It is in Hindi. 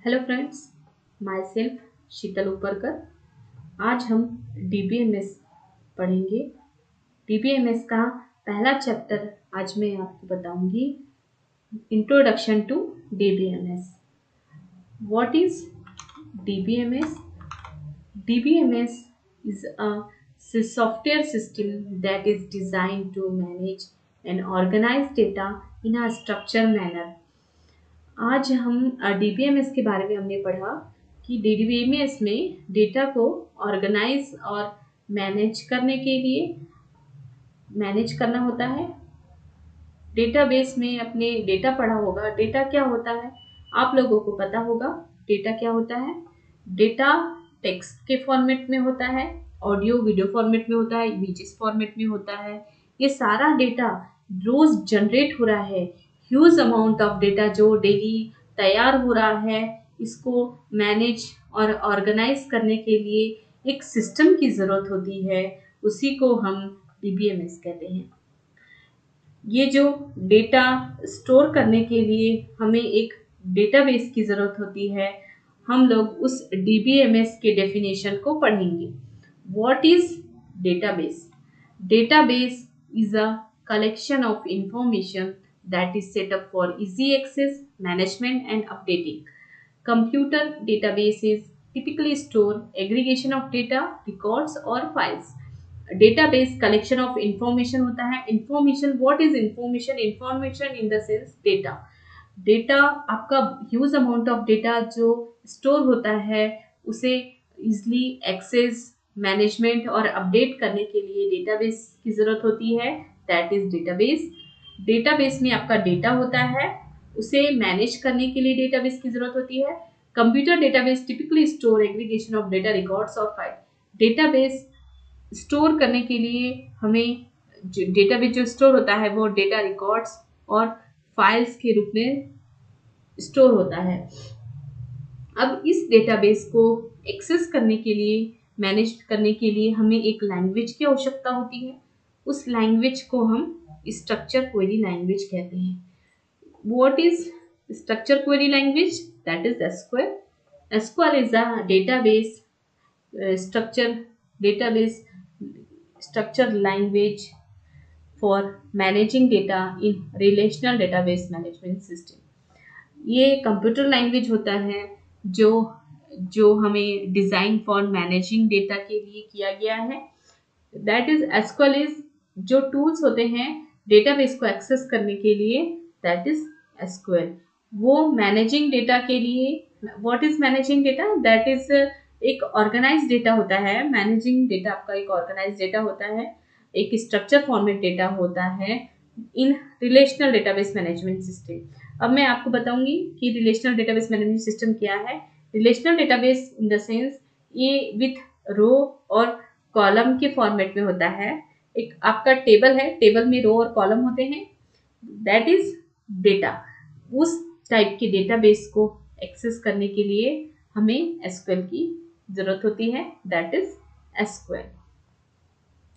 हेलो फ्रेंड्स, माई सेल्फ शीतल उपरकर। आज हम DBMS पढ़ेंगे। DBMS का पहला चैप्टर आज मैं आपको बताऊंगी, introduction to DBMS। What is DBMS? DBMS is a software system that is designed to manage and organize data in a structured manner. आज हम DBMS के बारे में हमने पढ़ा कि DBMS में डेटा को ऑर्गेनाइज और मैनेज करना होता है। डेटाबेस में अपने डेटा पढ़ा होगा। डेटा क्या होता है आप लोगों को पता होगा। डेटा क्या होता है? डेटा टेक्स्ट के फॉर्मेट में होता है, ऑडियो वीडियो फॉर्मेट में होता है, इमेजेस फॉर्मेट में होता है। ये सारा डेटा रोज जनरेट हो रहा है। ह्यूज अमाउंट ऑफ डेटा जो डेली तैयार हो रहा है, इसको मैनेज और ऑर्गेनाइज करने के लिए एक सिस्टम की ज़रूरत होती है। उसी को हम DBMS कहते हैं। ये जो डेटा स्टोर करने के लिए हमें एक डेटाबेस की ज़रूरत होती है। हम लोग उस DBMS के डेफिनेशन को पढ़ेंगे। What is database? Database is a collection of information that is set up for easy access, management and updating. Computer databases typically store aggregation of data, records or files. Database collection of information होता है। Information, what is information? Information in the sense data. Data आपका ह्यूज अमाउंट ऑफ डेटा जो स्टोर होता है, उसे इजली एक्सेस, मैनेजमेंट और अपडेट करने के लिए डेटाबेस की ज़रूरत होती है। That is database. डेटाबेस में आपका डेटा होता है, उसे मैनेज करने के लिए डेटाबेस की ज़रूरत होती है। Computer database typically store aggregation of data, records और फाइल। डेटाबेस स्टोर करने के लिए हमें डेटाबेस जो स्टोर होता है वो डेटा, रिकॉर्ड्स और फाइल्स के रूप में स्टोर होता है। अब इस डेटाबेस को एक्सेस करने के लिए, मैनेज करने के लिए हमें एक लैंग्वेज की आवश्यकता होती है। उस लैंग्वेज को हम स्ट्रक्चर क्वेरी लैंग्वेज कहते हैं। What is structure query language? That is SQL. SQL is a database structure language for managing data in relational database management system. ये कंप्यूटर लैंग्वेज होता है जो हमें डिज़ाइन फॉर मैनेजिंग डेटा के लिए किया गया है। दैट इज SQL इज जो टूल्स होते हैं डेटाबेस को एक्सेस करने के लिए, दैट इज SQL। वो मैनेजिंग डेटा के लिए, what is managing data? That is एक ऑर्गेनाइज डेटा होता है। मैनेजिंग डेटा आपका एक ऑर्गेनाइज डेटा होता है, एक स्ट्रक्चर फॉर्मेट डेटा होता है इन रिलेशनल डेटाबेस मैनेजमेंट सिस्टम। अब मैं आपको बताऊंगी कि रिलेशनल डेटाबेस मैनेजमेंट सिस्टम क्या है। Relational database in the sense ये विथ रो और कॉलम के फॉर्मेट में होता है। एक आपका टेबल है, टेबल में रो और कॉलम होते हैं, दैट इज डेटा। उस टाइप के डेटाबेस को एक्सेस करने के लिए हमें SQL की जरूरत होती है, दैट इज SQL।